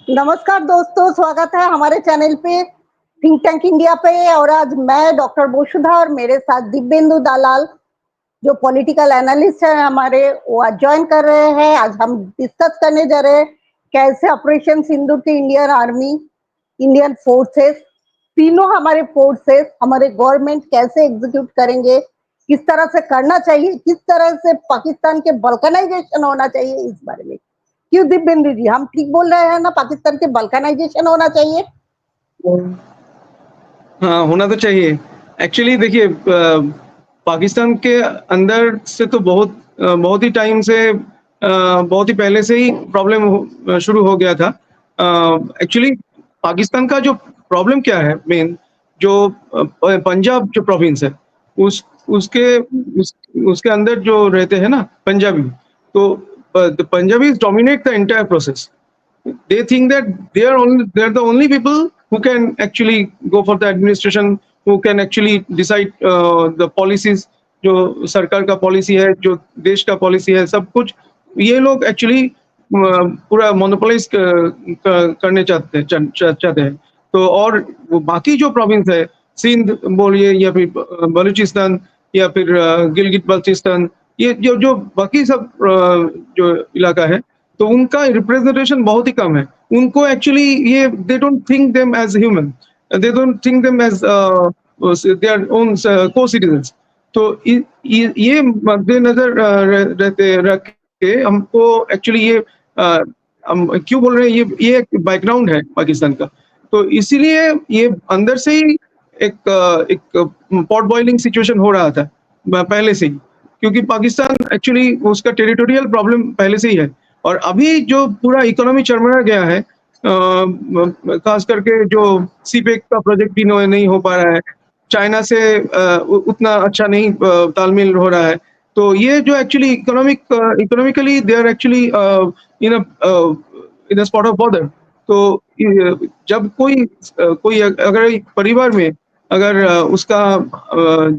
नमस्कार दोस्तों, स्वागत है हमारे चैनल पे थिंक टैंक इंडिया पे। और आज मैं डॉक्टर बोशुधा और मेरे साथ दिव्येंदु दालाल जो पॉलिटिकल एनालिस्ट है हमारे, वो आज ज्वाइन कर रहे हैं। आज हम डिस्कस करने जा रहे हैं कैसे ऑपरेशन सिंदूर के इंडियन आर्मी, इंडियन फोर्सेस, तीनों हमारे फोर्सेस, हमारे गवर्नमेंट कैसे एग्जीक्यूट करेंगे, किस तरह से करना चाहिए, किस तरह से पाकिस्तान के बल्कनाइजेशन होना चाहिए, इस बारे में। क्यों दिव्येंदु जी, हम ठीक बोल रहे हैं ना? पाकिस्तान के बल्कनाइजेशन होना चाहिए। हाँ, होना तो चाहिए। एक्चुअली देखिए, पाकिस्तान के अंदर से तो बहुत ही टाइम से, बहुत ही पहले से ही प्रॉब्लम शुरू हो गया था। एक्चुअली पाकिस्तान का जो प्रॉब्लम क्या है मेन, जो पंजाब जो प्रोविंस है, उस उसके उस उसके अंदर जो रहते हैं ना पंजाबी, तो the Punjabis dominate the entire process. They think that they're the only people who can actually go for the administration, who can actually decide the policies। जो सरकार का पॉलिसी है, जो देश का पॉलिसी है, सब कुछ ये लोग एक्चुअली पूरा मोनोपोलाइज करने चाहते हैं। तो और वो बाकी जो प्रोविंस है, सिंध बोलिए या फिर बलूचिस्तान या फिर गिलगित बल्चिस्तान, ये जो जो बाकी सब जो इलाका है, तो उनका रिप्रेजेंटेशन बहुत ही कम है। उनको एक्चुअली ये they don't think them as human, they don't think them as their own co-citizens. तो ये मद्देनजर रहते रख के हमको एक्चुअली ये हम क्यों बोल रहे हैं, ये एक बैकग्राउंड है पाकिस्तान का। तो इसीलिए ये अंदर से ही एक पॉट बॉइलिंग सिचुएशन हो रहा था पहले से ही, क्योंकि पाकिस्तान एक्चुअली उसका टेरिटोरियल प्रॉब्लम पहले से ही है। और अभी जो पूरा इकोनॉमी चरमरा गया है, खास करके जो सीपेक का प्रोजेक्ट भी नहीं हो पा रहा है, चाइना से उतना अच्छा नहीं तालमेल हो रहा है। तो ये जो actually economically they are actually in a spot of border. तो जब कोई अगर एक परिवार में अगर उसका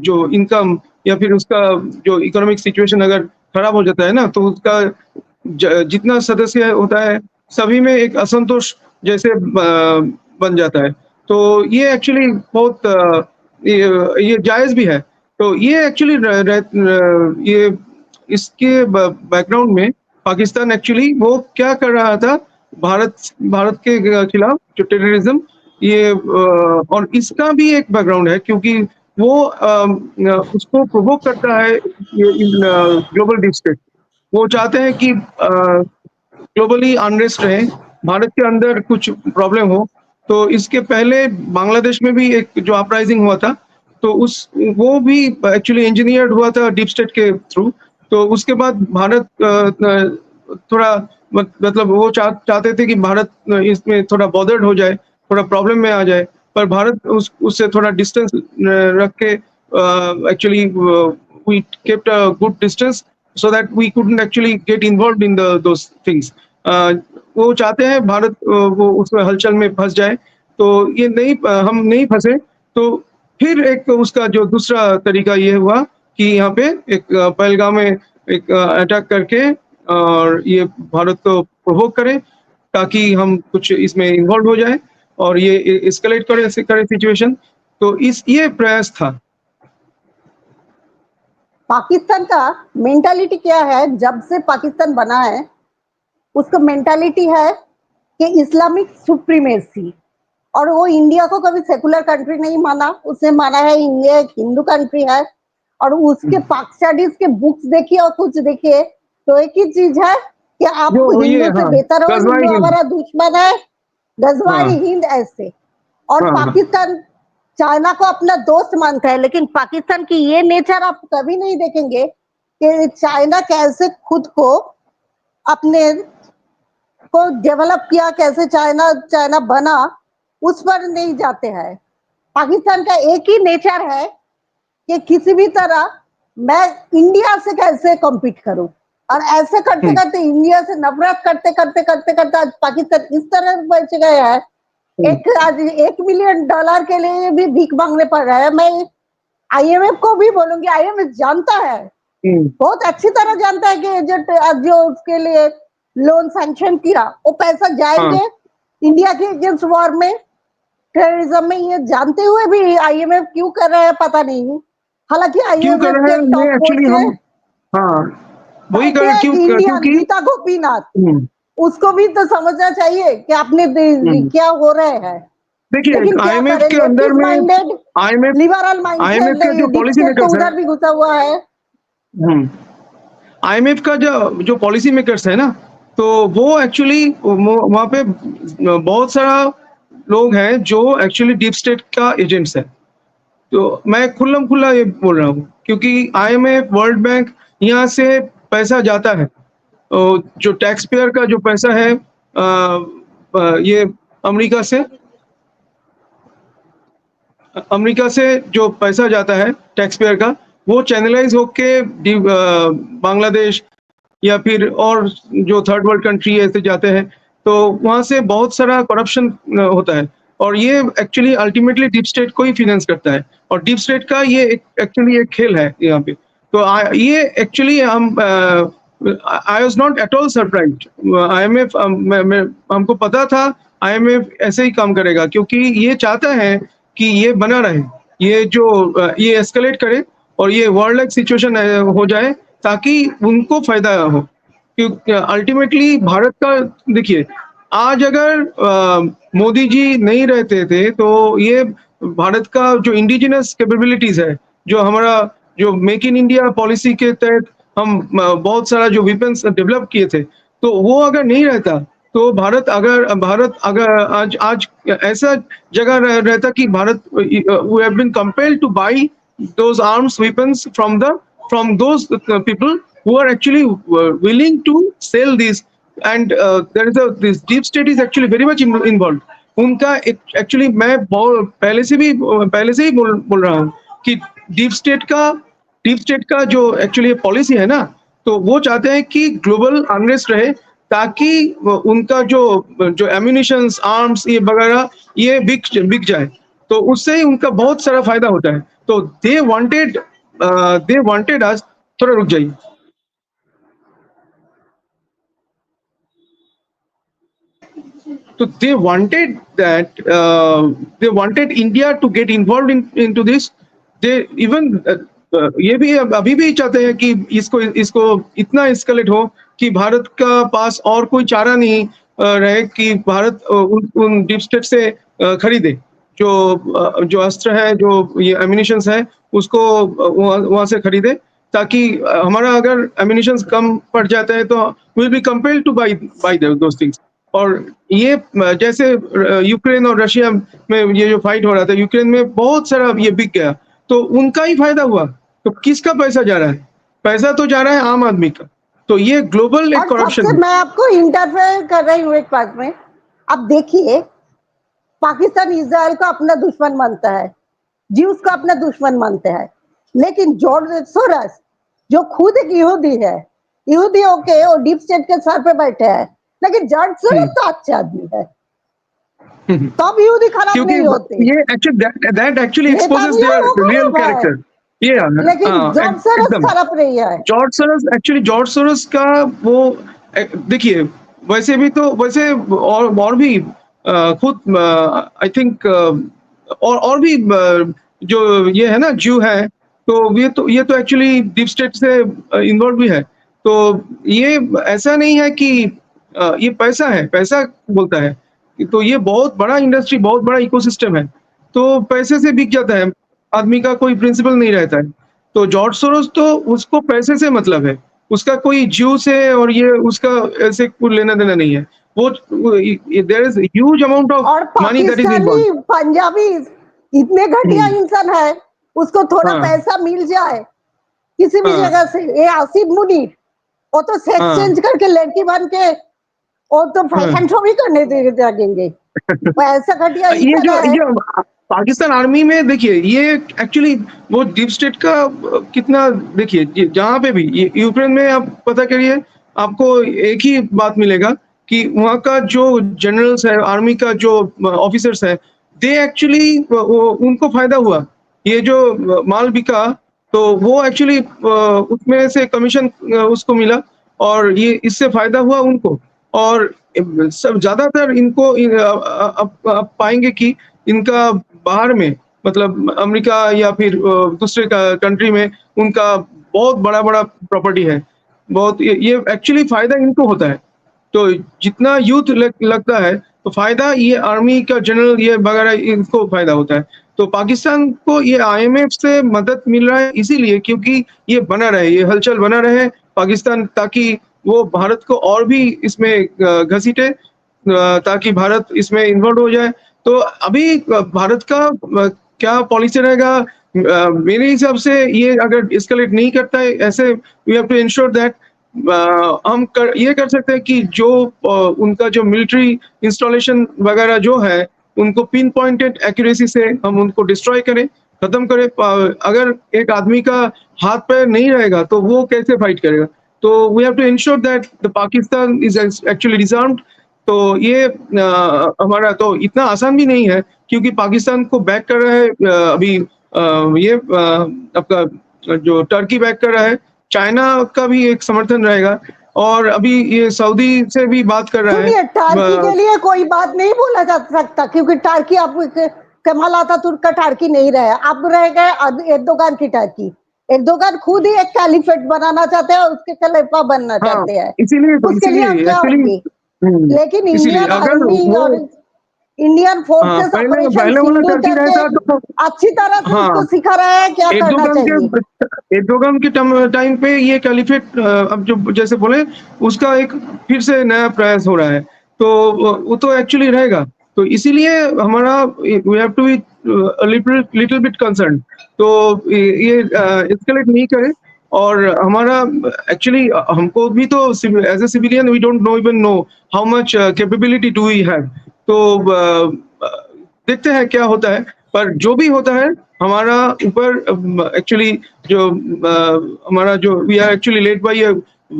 जो इनकम या फिर उसका जो इकोनॉमिक सिचुएशन अगर खराब हो जाता है ना, तो उसका जितना सदस्य होता है, सभी में एक असंतोष जैसे बन जाता है। तो ये एक्चुअली बहुत ये जायज़ भी है। तो ये एक्चुअली ये इसके बैकग्राउंड में पाकिस्तान एक्चुअली वो क्या कर रहा था, भारत भारत के खिलाफ जो टेररिज्म, ये और इसका भी एक बैकग्राउंड है, क्योंकि वो उसको प्रोवोक करता है ये इन ग्लोबल डीप स्टेट। वो चाहते हैं कि ग्लोबली अनरेस्ट रहे, भारत के अंदर कुछ प्रॉब्लम हो। तो इसके पहले बांग्लादेश में भी एक जो अपराइजिंग हुआ था, तो वो भी एक्चुअली इंजीनियर्ड हुआ था डीप स्टेट के थ्रू। तो उसके बाद भारत थोड़ा मतलब वो चाहते थे कि भारत इसमें थोड़ा बॉदर्ड हो जाए, थोड़ा प्रॉब्लम में आ जाए, पर भारत उससे थोड़ा डिस्टेंस रख के actually we kept a good distance so that we couldn't actually get involved in those things। वो चाहते हैं भारत वो उसमें हलचल में फंस जाए, तो ये नहीं, हम नहीं फंसे। तो फिर एक उसका जो दूसरा तरीका ये हुआ कि यहाँ पे एक पहलगाम में एक अटैक करके और ये भारत को प्रोवोक करें, ताकि हम कुछ इसमें इन्वॉल्व हो जाए और ये एस्केलेट करे सिचुएशन। तो ये प्रयास था। पाकिस्तान का मेंटालिटी क्या है? जब से पाकिस्तान बना है, उसका मेंटालिटी है कि इस्लामिक सुप्रीमेसी। और वो इंडिया को कभी सेकुलर कंट्री नहीं माना, उसने माना है इंडिया एक हिंदू कंट्री है। और उसके पाक स्टडीज के बुक्स देखिए और कुछ देखिए, तो एक ही चीज है कि आप जो ये हिंदू से हाँ, बेहतर हो, गजवाई हिंदू हिंद। हमारा दुश्मन है, गजवाई हाँ, हिंद ऐसे। और हाँ, हाँ। पाकिस्तान चाइना को अपना दोस्त मानता है, लेकिन पाकिस्तान की ये नेचर आप कभी नहीं देखेंगे कि चाइना कैसे खुद को अपने को डेवलप किया, कैसे चाइना चाइना बना, उस पर नहीं जाते हैं। पाकिस्तान का एक ही नेचर है कि किसी भी तरह मैं इंडिया से कैसे कम्पीट करूं। और ऐसे करते करते, इंडिया से नफरत करते करते करते करते आज पाकिस्तान इस तरह बच गया है। एक आज $1 मिलियन के लिए भी भीख मांगने पड़ रहा है। मैं आईएमएफ को भी बोलूंगी, आईएमएफ जानता है, बहुत अच्छी तरह जानता है कि जो उसके लिए लोन सैंक्शन किया, वो पैसा हाँ, जाएंगे इंडिया के अगेंस्ट वॉर में, टेररिज्म में, ये जानते हुए भी आईएमएफ क्यों कर रहा है पता नहीं। हालांकि क्यों कर आईएमएफ रहे के हैं ये टॉप एक्चुअली मोस्ट हम, हाँ वही बैठे कर हैं क्यों इंडियन क्योंकि गीता गोपीनाथ, हम्म, उसको भी तो समझना चाहिए कि आपने हम्म। क्या हो रहे हैं। देखिए लेकिन क्या आईएमएफ करें, के अंदर लेफ्टिस्ट में माइंडेड आईएमएफ लिबरल माइंड से आईएमएफ के जो डीप पॉलिसी स्टेट तो मेकर्स हैं, उधर भी घुसा हुआ है। आईएमएफ का जो जो पॉलिसी मेकर्स है ना, तो वो एक्चुअली वहाँ पे बहुत सारा लोग हैं जो एक्चुअली डीप स्टेट का एजेंट्स है। तो मैं खुल्लम खुल्ला ये बोल रहा हूँ क्योंकि आईएमएफ, वर्ल्ड बैंक, यहाँ से पैसा जाता है। जो टैक्स पेयर का जो पैसा है ये अमेरिका से अमेरिका से जो पैसा जाता है टैक्स पेयर का, वो चैनलाइज होके बांग्लादेश या फिर और जो थर्ड वर्ल्ड कंट्री ऐसे जाते हैं, तो वहाँ से बहुत सारा करप्शन होता है और ये एक्चुअली अल्टीमेटली डीप स्टेट को ही फाइनेंस करता है और डीप स्टेट का ये एक्चुअली एक खेल है यहाँ पे। तो ये एक्चुअली हम I was not at all surprised. IMF हमको पता था आईएमएफ ऐसे ही काम करेगा क्योंकि ये चाहता है कि ये बना रहे, ये जो ये एस्केलेट करे और ये वॉर लाइक सिचुएशन हो जाए ताकि उनको फायदा हो। क्योंकि अल्टीमेटली भारत का देखिए, आज अगर मोदी जी नहीं रहते थे तो ये भारत का जो इंडिजिनस कैपेबिलिटीज है, जो हमारा जो मेक इन इंडिया पॉलिसी के तहत हम बहुत सारा जो वेपन्स डेवलप किए थे, तो वो अगर नहीं रहता तो भारत अगर आज आज ऐसा जगह रहता कि Bharat we have been compelled to buy those arms weapons from those people who are actually willing to sell these, and there is a this deep state is actually very much involved उनका actually मैं बहुत पहले से ही बोल रहा हूँ कि deep state का जो एक्चुअली पॉलिसी है ना, तो वो चाहते हैं कि ग्लोबल अनरेस्ट रहे ताकि उनका जो जो एम्यूनिशंस, आर्म्स ये वगैरह ये बिक जाए, तो उससे ही उनका बहुत सारा फायदा होता है। तो दे वांटेड अस, थोड़ा रुक जाइए। So they wanted India to get involved into this. They even ये भी अभी भी चाहते हैं कि इसको इतना एस्केलेट हो कि भारत का पास और कोई चारा नहीं रहे कि भारत उन डीप स्टेट से खरीदे जो अस्त्र है, जो ये एम्यूनिशंस है, उसको वहां से खरीदे ताकि हमारा अगर एम्यूनिशंस कम पड़ जाता है तो will be compelled to by those things. और ये जैसे यूक्रेन और रशिया में ये जो फाइट हो रहा था, यूक्रेन में बहुत सारा ये बिक गया, तो उनका ही फायदा हुआ। तो किसका पैसा जा रहा है? पैसा तो जा रहा है आम आदमी का। तो ये ग्लोबल एक और करप्शन सबसे है। मैं आपको इंटरफेयर कर रही हूँ एक बात में। अब देखिए, पाकिस्तान इसराइल को अपना दुश्मन मानता है, ज्यूस को अपना दुश्मन मानते हैं, लेकिन जॉर्ज सोरस जो खुद एक यहूदी है, यहूदी होके वो डीप स्टेट के सर पे बैठे हैं, लेकिन जॉर्ज सोरस तो अच्छा आदमी है, तब यहूदी खराब क्योंकि नहीं होते। ये actually that actually exposes Netanyahu there real खराब है, कैरेक्टर। ये लेकिन जॉर्ज सोरस एकदम खराब नहीं है। जॉर्ज सोरोस का वो देखिए, वैसे और भी खुद आई थिंक और भी जो ये है ना ज्यू है, तो ये तो एक्चुअली डीप स्टेट से इन्वॉल्व भी है। तो ये ऐसा नहीं है कि ये पैसा है, पैसा बोलता है, तो ये बहुत बड़ा इंडस्ट्री, बहुत बड़ा इकोसिस्टम है, तो पैसे से बिक जाता है, आदमी का कोई प्रिंसिपल नहीं रहता है। तो जॉर्ज सोरोस तो उसको पैसे से मतलब है, उसका कोई ज्यू से और ये उसका ऐसे कुछ लेना देना नहीं है। वो there is huge amount of और money that is involve. Pakistani Punjabi इतने घटिया इंसान है, उसको थोड़ा हाँ पैसा मिल जाए किसी भी हाँ जगह से, ये आसिफ मुनीर वो तो सेक्स हाँ चेंज करके लड़की बन के वो तो हाँ। फैशन शो भी करने लगेंगे, वो ऐसा घटिया इंसान है। ये पाकिस्तान आर्मी में देखिए, ये एक्चुअली वो डीप स्टेट का कितना देखिए, जहाँ पे भी यूक्रेन में आप पता करिए, आपको एक ही बात मिलेगा कि वहाँ का जो जनरल्स है, आर्मी का जो ऑफिसर्स है, दे एक्चुअली उनको फायदा हुआ। ये जो माल बिका तो वो एक्चुअली उसमें से कमीशन उसको मिला और ये इससे फायदा हुआ उनको। और सब ज़्यादातर इनको आप पाएँगे कि इनका बाहर में मतलब अमेरिका या फिर दूसरे कंट्री में उनका बहुत बड़ा-बड़ा प्रॉपर्टी है। बहुत ये एक्चुअली फ़ायदा इनको होता है। तो जितना यूथ लगता है, तो फ़ायदा ये आर्मी का जनरल ये वगैरह इनको फ़ायदा होता है। तो पाकिस्तान को ये आईएमएफ से मदद मिल रहा है इसीलिए क्योंकि ये बना रहे, ये हलचल बना रहे पाकिस्तान ताकि वो भारत को और भी इसमें घसीटे ताकि भारत इसमें इन्वॉल्व हो जाए। तो अभी भारत का क्या पॉलिसी रहेगा मेरे हिसाब से ये अगर एस्केलेट नहीं करता है ऐसे we have to ensure that ये कर सकते हैं कि जो उनका जो मिलिट्री इंस्टॉलेशन वगैरह जो है, उनको पिन पॉइंटेड एक्यूरेसी से हम उनको डिस्ट्रॉय करें, खत्म करें। अगर एक आदमी का हाथ पैर नहीं रहेगा, तो वो कैसे फाइट करेगा? तो we have to ensure that the Pakistan is actually disarmed. तो ये हमारा तो इतना आसान भी नहीं है क्योंकि पाकिस्तान को बैक कर रहा है अभी ये आपका जो टर्की बैक कर रहा है, चाइना का भी एक समर्थन रहेगा और अभी ये सऊदी से भी बात कर रहा है। सुनिए, टर्की के लिए कोई बात नहीं बोला जा सकता क्योंकि टर्की अब कमाल अतातुर्क का टर्की नहीं रहा, अब रह गए एर्दोगान की टर्की। एर्दोगान खुद ही एक कैलिफेट बनाना चाहते हैं और उसके खलीफा बनना हाँ, चाहते हैं। इसीलिए उसके लिए हम क्या एक्चुअली होंगे? लेकिन इसीलिए इंडियन अगर आर्मी वो और इंडियन फोर्सेस पहले ऑपरेशन पहले वाला सिंदूर टर्की करके रहता तो अच्छी तरह से हाँ, उसको सिखा रहा है क्या करना चाहिए। एर्दोगान के टाइम पे ये कैलिफेट अब जो जैसे बोले उसका एक फिर से नया प्रयास हो रहा है। तो वो तो एक्चुअली रहेगा। तो इसीलिए हमारा we have to be little bit concerned. तो ये एस्केलेट नहीं करे और हमारा एक्चुअली हमको भी तो as a civilian we don't know even know how much capability do we have. तो देखते हैं क्या होता है, पर जो भी होता है हमारा ऊपर एक्चुअली जो हमारा जो we are actually led by a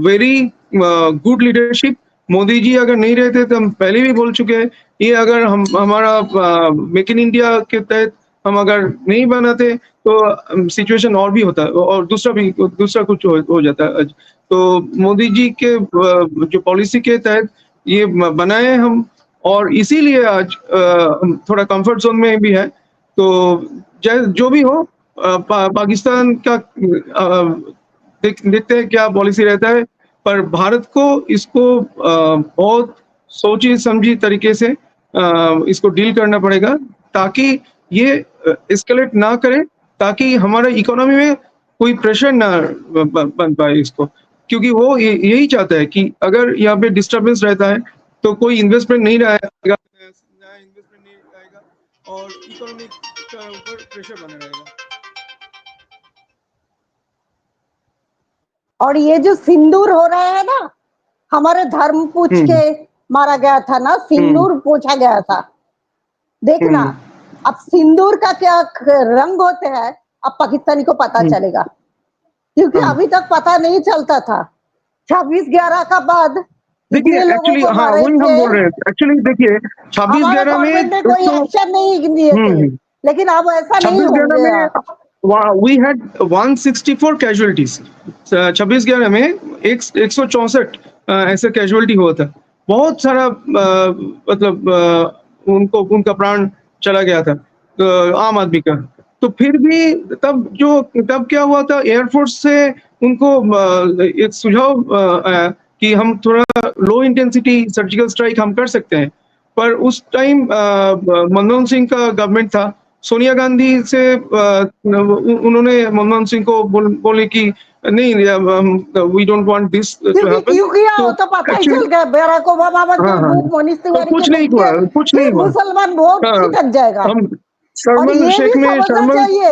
very good leadership. Modi ji अगर नहीं रहते तो हम पहले भी बोल चुके हैं, ये अगर हम हमारा मेक इन इंडिया के तहत हम अगर नहीं बनाते तो सिचुएशन और भी होता और दूसरा कुछ हो जाता है। तो मोदी जी के जो पॉलिसी के तहत ये बनाए हम और इसीलिए आज हम थोड़ा कंफर्ट जोन में भी है। तो जो भी हो पाकिस्तान का देखते हैं क्या पॉलिसी रहता है, पर भारत को इसको बहुत सोची समझी तरीके से इसको डील करना पड़ेगा ताकि ये एस्केलेट ना करे, ताकि हमारा इकोनॉमी में कोई प्रेशर ना बन पाए इसको। क्योंकि वो यही चाहता है कि अगर यहाँ पे डिस्टर्बेंस रहता है तो कोई इन्वेस्टमेंट नहीं रहेगा, नया इन्वेस्टमेंट नहीं आएगा और इकोनॉमी का ऊपर प्रेशर बना रहेगा। और ये जो सिंदूर हो रहा है ना, हमारे धर्म पूछ के मारा गया था ना, सिंदूर पूछा गया था। देखना अब सिंदूर का क्या रंग होते हैं अब पाकिस्तानी को पता चलेगा, क्योंकि अभी तक पता नहीं चलता था। 26/11 का बाद देखिए इतने लोगों एक्चुअली को हाँ मारे वही हम थे, बोल रहे हैं। एक्चुअली देखिए 26/11 में गवर्नमेंट ने कोई एक्शन नहीं लिए थे, लेकिन अब ऐसा नहीं 26/11 होंगे। में वी हैड 164 कैजुअलिटीज। 26/11 में 164 ऐसे कैजुअलिटी हुआ था। बहुत सारा मतलब उनका प्राण चला गया था आम आदमी का। तो फिर भी तब क्या हुआ था, एयरफोर्स से उनको एक सुझाव आया कि हम थोड़ा लो इंटेंसिटी सर्जिकल स्ट्राइक हम कर सकते हैं। पर उस टाइम मनमोहन सिंह का गवर्नमेंट था, सोनिया गांधी से उन्होंने मनमोहन सिंह को बोले कि नहीं we don't want this to happen. क्यों किया हो तो पता ही चल गया, बराक ओबामा मनीष तो तिवारी कुछ के नहीं देख हुआ, के कुछ नहीं फिर हुआ। मुसलमान वोट हाँ, छिटक जाएगा। हम और शर्मल ये शेख भी में समझना चाहिए,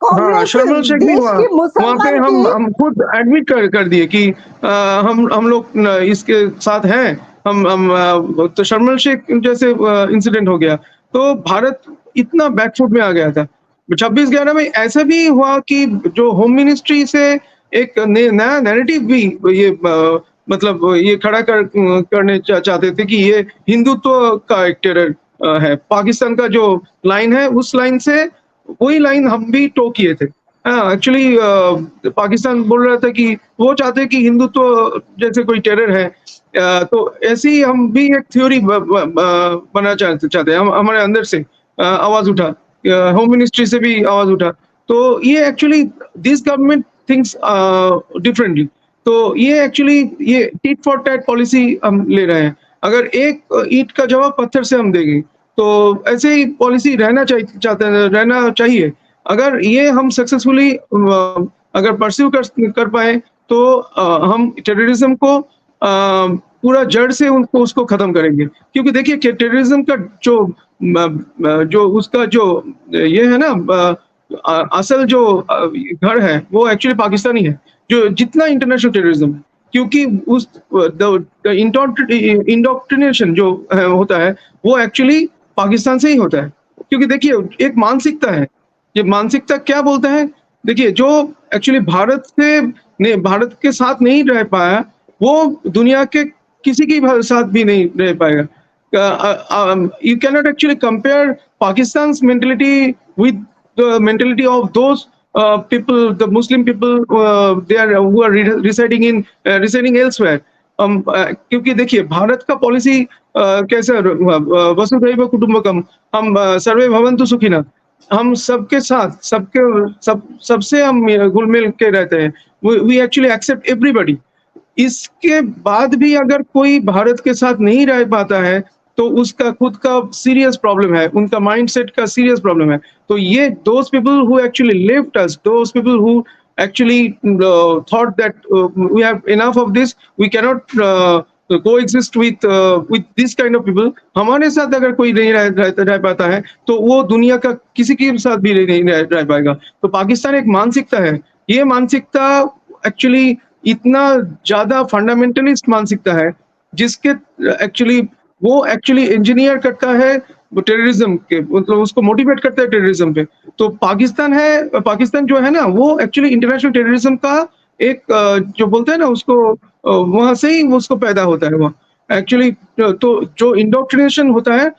हाँ, कांग्रेस शर्मल शेख नहीं देश हुआ। की वहाँ पे मुसलमान की हम खुद एडमिट कर दिए कि हम लोग इसके साथ हैं। तो शर्मल शेख जैसे इंसिडेंट हो गया, तो भारत इतना बैकफुट में आ गया था। 26/11 में ऐसा भी हुआ कि जो होम मिनिस्ट्री से एक नया नैरेटिव भी ये मतलब ये खड़ा करने चाहते थे कि ये हिंदुत्व का एक टेरर है। पाकिस्तान का जो लाइन है उस लाइन से वही लाइन हम भी टो किए थे। हाँ, एक्चुअली पाकिस्तान बोल रहा था कि वो चाहते हैं कि हिंदुत्व जैसे कोई टेरर है। तो ऐसे ही हम भी एक थ्योरी बनाना चाहते हैं। हम हमारे अंदर से आवाज़ उठा, होम मिनिस्ट्री से भी आवाज़ उठा। तो ये actually this government thinks differently. तो ये एक्चुअली ये टिट फॉर टैट पॉलिसी हम ले रहे हैं। अगर एक ईंट का जवाब पत्थर से हम देंगे, तो ऐसे ही पॉलिसी रहना चाहिए। अगर ये हम सक्सेसफुली अगर परस्यू कर पाए, तो हम टेररिज्म को पूरा जड़ से उनको उसको खत्म करेंगे। क्योंकि देखिए कि टेररिज्म का जो उसका जो ये है ना, असल जो घर है वो एक्चुअली पाकिस्तानी है। जो जितना इंटरनेशनल टेररिज्म है, क्योंकि उस इंडोक्ट्रिनेशन जो होता है वो एक्चुअली पाकिस्तान से ही होता है। क्योंकि देखिए एक मानसिकता है, ये मानसिकता क्या बोलता है? देखिए जो एक्चुअली भारत के साथ नहीं रह पाया, वो दुनिया के किसी के साथ भी नहीं रह पाएगा। You cannot actually compare Pakistan's mentality with the mentality of those people, the Muslim people, who are residing elsewhere. क्योंकि देखिए भारत का पॉलिसी कैसा वसुधैव कुटुंबकम, हम सर्वे भवन्तु सुखिनः, हम सबके साथ सबसे हम घुल मिल के रहते हैं। We actually accept everybody. इसके बाद भी अगर कोई भारत के साथ नहीं रह पाता है, तो उसका खुद का सीरियस प्रॉब्लम है, उनका माइंडसेट का सीरियस प्रॉब्लम है। तो ये those people who actually left us, those people who actually thought that we have enough of this, we cannot coexist with this kind of people. हमारे साथ अगर कोई नहीं रह पाता है, तो वो दुनिया का किसी के साथ भी नहीं रह पाएगा। तो पाकिस्तान एक मानसिकता है, ये मानसिकता एक्चुअली इतना ज़्यादा फंडामेंटलिस्ट मानसिकता है, जिसके एक्चुअली वो एक्चुअली इंजीनियर करता है वो टेररिज्म के, मतलब उसको मोटिवेट करता है टेररिज्म पे। तो पाकिस्तान जो है ना, वो एक्चुअली इंटरनेशनल टेररिज्म का एक जो बोलते हैं ना उसको, वहाँ से ही वो उसको पैदा होता है वो। एक्चुअली तो जो इंडोक्ट्रिनेशन होता है,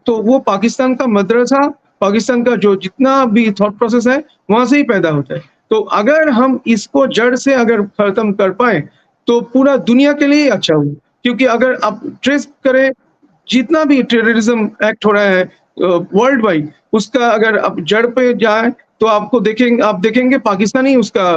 तो वो पाकिस्तान का मदरसा, पाकिस्तान का जो जितना भी थॉट प्रोसेस है, वहाँ से ही पैदा होता है। तो अगर हम इसको जड़ से अगर खत्म कर पाएँ, तो पूरा दुनिया के लिए ही अच्छा होगा। क्योंकि अगर आप ट्रेस करें, जितना भी टेररिज्म एक्ट हो रहा है वर्ल्ड वाइड, उसका अगर आप जड़ पे जाएँ, तो आप देखेंगे पाकिस्तान ही उसका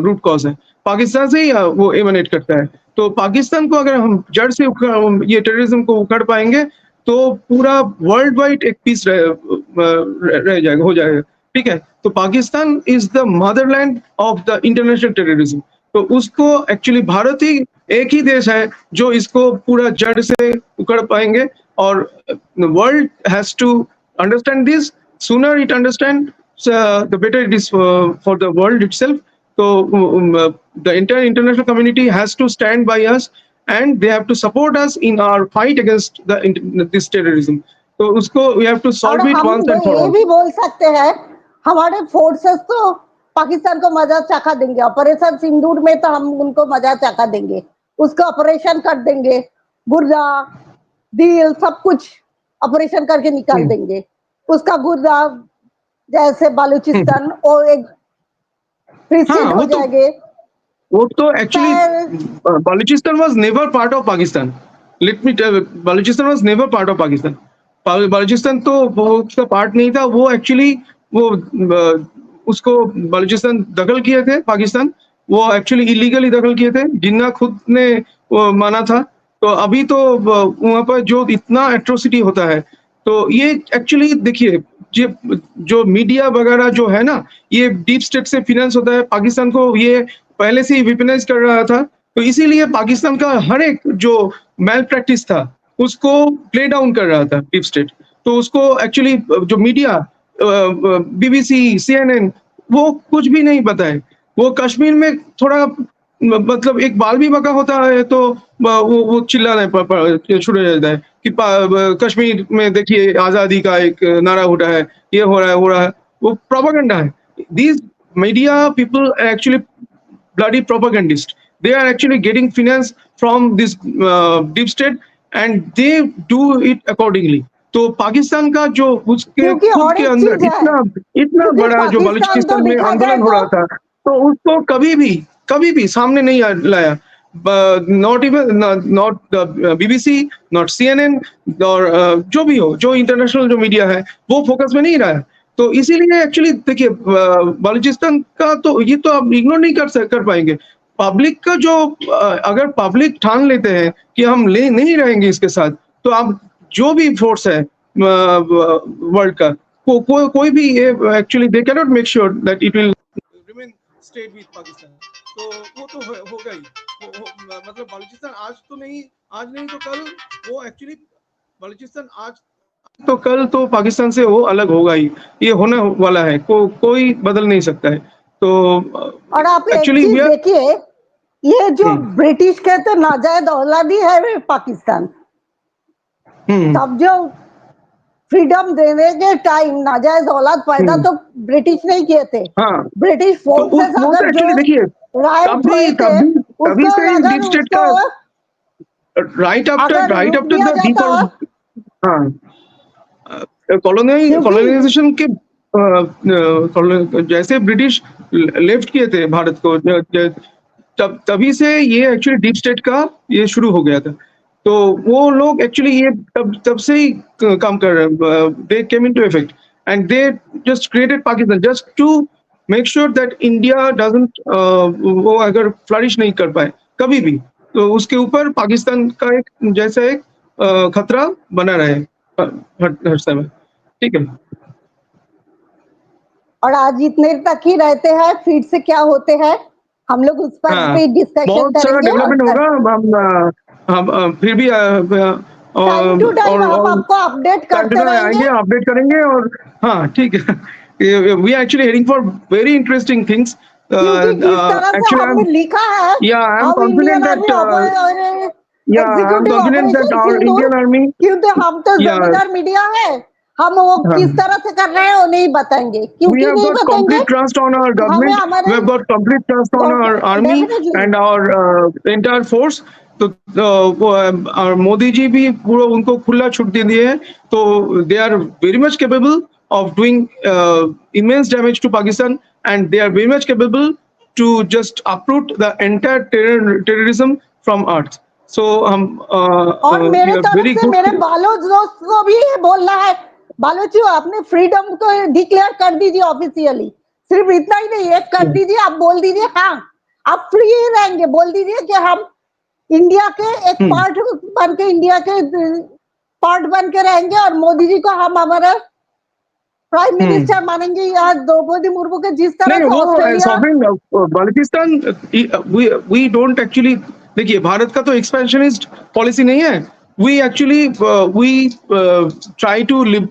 रूट कॉज़ है। पाकिस्तान से ही वो एमनेट करता है। तो पाकिस्तान को अगर हम जड़ से ये टेररिज्म को उखड़ पाएँगे, तो पूरा वर्ल्ड वाइड एक पीस रह जाएगा, हो जाएगा। ठीक है? तो Pakistan is the Motherland of the international terrorism. तो उसको एक्चुअली भारत ही एक ही देश है जो इसको पूरा जड़ से उखड़ पाएँगे। और world has to understand this, sooner it understand, the better it is for the world itself. So the entire international community has to stand by us, and they have to support us in our fight against this terrorism. तो उसको we have to और solve it हम once and for ये all. भी बोल सकते हैं, हमारे फोर्सेस तो पाकिस्तान को मजा चखा देंगे। ऑपरेशन सिंदूर में तो हम उनको मजा चखा देंगे, उसका ऑपरेशन कर देंगे, गुर्दा दिल सब कुछ ऑपरेशन करके निकाल देंगे। उसका गुर्दा जैसे बलूचिस्तान और एक प्रीस्टेट हाँ, हो जाएंगे। वो तो एक्चुअली पैर Balochistan was never part of Pakistan. Let me tell you, Balochistan was never part of Pakistan. Balochistan तो वो उसका पार्ट नहीं था। वो एक्चुअली वो उसको बलूचिस्तान दखल किए थे पाकिस्तान। वो एक्चुअली इलीगली दखल किए थे। जिन्ना खुद ने वो माना था। तो अभी तो वहाँ पर जो इतना एट्रोसिटी होता है, तो ये एक्चुअली देखिए जो मीडिया वगैरह जो है ना, ये डीप स्टेट से फिनेंस होता है। पाकिस्तान को ये पहले से ही वेपनाइज कर रहा था। तो इसीलिए पाकिस्तान का हर एक जो मैल प्रैक्टिस था, उसको प्ले डाउन कर रहा था डीप स्टेट। तो उसको एक्चुअली जो मीडिया बीबीसी, सीएनएन, वो कुछ भी नहीं बताए। वो कश्मीर में थोड़ा मतलब एक बाल भी बका होता है, तो वो चिल्लाने शुरू हो जाता है कि कश्मीर में देखिए आज़ादी का एक नारा उठा है, ये हो रहा है। वो प्रोपेगेंडा है। These media people are actually bloody propagandists. They are actually getting finance from this deep state, and they do it accordingly. तो पाकिस्तान का जो उसके क्योंकि खुद और के एक अंदर चीज है, इतना क्योंकि बड़ा जो पाकिस्तान तो बलूचिस्तान में देखा जाए आंदोलन हो तो रहा था, तो उसको कभी भी सामने नहीं लाया। Not even not BBC, not CNN, और जो भी हो, जो इंटरनेशनल जो मीडिया है, वो फोकस में नहीं रहा। तो इसीलिए एक्चुअली देखिए, बलूचिस्तान का तो ये तो आप इग्नोर नहीं कर पाएंगे। पब्लिक का जो अगर पब्लिक ठान लेते हैं कि हम नहीं रहेंगे इसके साथ, तो आप जो भी फोर्स है वर्ल्ड का, कोई भी ये actually they can not make sure that it will remain state with Pakistan. तो वो तो होगा ही। मतलब बलूचिस्तान आज नहीं तो कल, वो एक्चुअली बलूचिस्तान आज तो कल तो पाकिस्तान से वो अलग होगा ही। ये होने वाला है, कोई बदल नहीं सकता है। तो और आप एक एक्चुअली चीज वी आर देखिए, ये जो ब्रिटिश के तो नाजायज औलादी है वे पाकिस्तान, तब जो फ्रीडम देने के टाइम नाजायज औलाद पैदा तो ब्रिटिश नहीं किए थे। हाँ, ब्रिटिश तो फोर्सेस वो तो अगर जो एक्चुअली देखिए, राइट हुए थे, तभी उसको से ही अगर डीप स्टेट उसको का राइट अगर रोक आफ्टर दिया द जाता, हाँ, क्योंकि कॉलोनाइजेशन के जैसे ब्रिटिश लेफ्ट किए थे भारत को, तभी से ये एक्चुअली डीप स्टेट का ये शुरू हो गया था। तो वो लोग एक्चुअली ये तब से ही काम कर रहे हैं। They came into effect and they just created Pakistan just to make sure that India doesn't वो अगर फ्लरिश नहीं कर पाए कभी भी, तो उसके ऊपर पाकिस्तान का एक जैसा एक खतरा बना रहे हर समय। ठीक है। और आज इतने तक ही रहते हैं, फिर से क्या होते हैं हम लोग उस पर हाँ, भी डिस्कशन बहुत सारा करेंगे। और डेवलपमेंट होगा। हम फिर भी टाइम टू टाइम हम और आपको अपडेट टाइम टू करते टाइम रहेंगे, आएंगे, अपडेट करेंगे। और हाँ, ठीक है। We are actually heading for very interesting things. क्योंकि जिस तरह से एक्चुअली हमने लिखा है, I am how Indian confident army I am executive confident that operation our Sindoor, Indian army क्योंकि हम तो या जमींदार मीडिया है, हम वो किस तरह से कर रहे हैं वो नहीं बताएंगे। we क्योंकि have नहीं got बताएंगे, complete trust on our हमें government. We हमारे have got complete trust on our army definitely and our entire force. तो और मोदी जी भी पूरा उनको खुला छूट दे दिए हैं। तो they are very much capable of doing immense damage to Pakistan, and they are very much capable to just uproot the entire terrorism from earth. So और we मेरे are तरफ very से good. मेरे बालोच दोस्त को भी ये बोलना है, बालोचियो अपने फ्रीडम को डिक्लेयर कर दीजिए ऑफिशियली। सिर्फ इतना ही नहीं, एक कर दीजिए, आप बोल दीजिए हाँ आप फ्री ही रहेंगे, बोल दीजिए कि हम इंडिया के एक पार्ट बन के, इंडिया के पार्ट बन के रहेंगे, और मोदी जी को हम हमारा प्राइम मिनिस्टर मानेंगे। यहाँ द्रौपदी मुर्मू के जिस तरह नहीं, से वो Australia sovereign Balochistan we don't actually देखिए, भारत का तो एक्सपेंशनिस्ट पॉलिसी नहीं है। We actually we try to live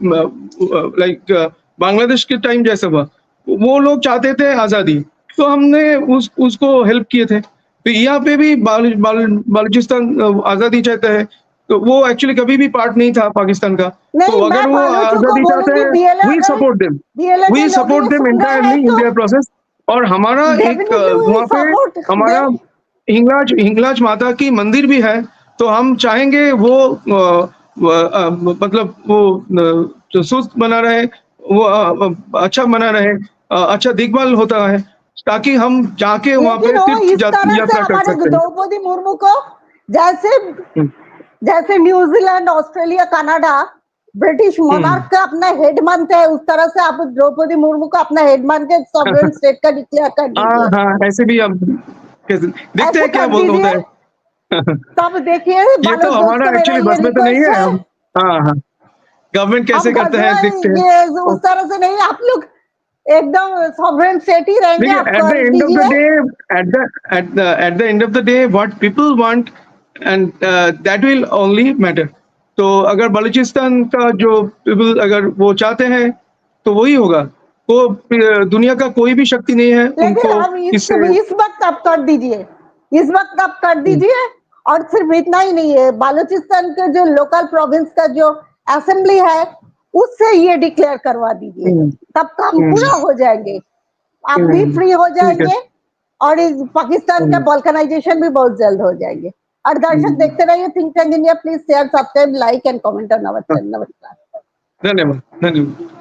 like Bangladesh के टाइम जैसा हुआ। वो लोग चाहते थे आजादी, तो हमने उसको हेल्प किए थे। तो यहाँ पे भी बलूचिस्तान आजादी चाहता है। तो वो एक्चुअली कभी भी पार्ट नहीं था पाकिस्तान का। तो नहीं, अगर मैं वो बालोचों को आजादी चाहते बोलूंगी हैं, बीएलए, वी अगर सपोर्ट देम, बीएलए के वी लोग सपोर्ट ये देम सुन रहे एंटायरली हैं इन तो देयर प्रोसेस। और हमारा एक डेफिनेटली विल वहाँ पे सपोर्ट हमारा देम। हिंगलाज माता की मंदिर भी है। तो हम चाहेंगे वो मतलब वो जो सुस्त बना रहे, वो अच्छा बना रहे, अच्छा देखभाल होता है, ताकि हम जाके वहाँ लेकिन पे वो तीर्थ इस तरह से यात्रा कर हमारे सकते हैं। द्रौपदी मुर्मू को, जैसे जैसे New Zealand, Australia, Canada British monarch का अपना हेड मानते हैं, उस तरह से आप द्रौपदी मुर्मू को अपना हेड मान के सॉवरेन स्टेट का डिक्लेयर कर हाँ दीजिए। हाँ, ऐसे भी अब देखते ऐसे हैं क्या कर होता दीजिए, है। तब देखिए ये तो बालोच दोस्त हमारा का मेरा एक्चुअली ये बस में तो नहीं रिक्वेस्ट है। है। हम हाँ हाँ, गवर्नमेंट हम कैसे करते हैं गजवा देखते हैं। ये उस तरह से नहीं, आप लोग एकदम सॉवरेन स्टेट ही रहेंगे, देखिए, आप एट द कर एंड ऑफ द दीजिए। Day, at the end of the day what people want, and that will only matter. तो अगर बलूचिस्तान का जो पीपल अगर वो चाहते हैं, तो वही होगा। वो दुनिया का कोई भी शक्ति नहीं है लेकिन उनको हम इससे। इस वक्त आप कर दीजिए, इस वक्त आप कर दीजिए। और सिर्फ इतना ही नहीं है, बालूचिस्तान के जो लोकल प्रोविंस का जो असेंबली है उससे ये डिक्लेयर करवा दीजिए, तब काम पूरा हो जाएंगे, आप भी फ्री हो ठीक है। जाएंगे, और इस पाकिस्तान का बल्कनाइजेशन भी बहुत जल्द हो जाएंगे। और दर्शक देखते रहिए think tank India. Please share, subscribe, like and comment on our channel. नमस्कार। धन्यवाद धन्यवाद।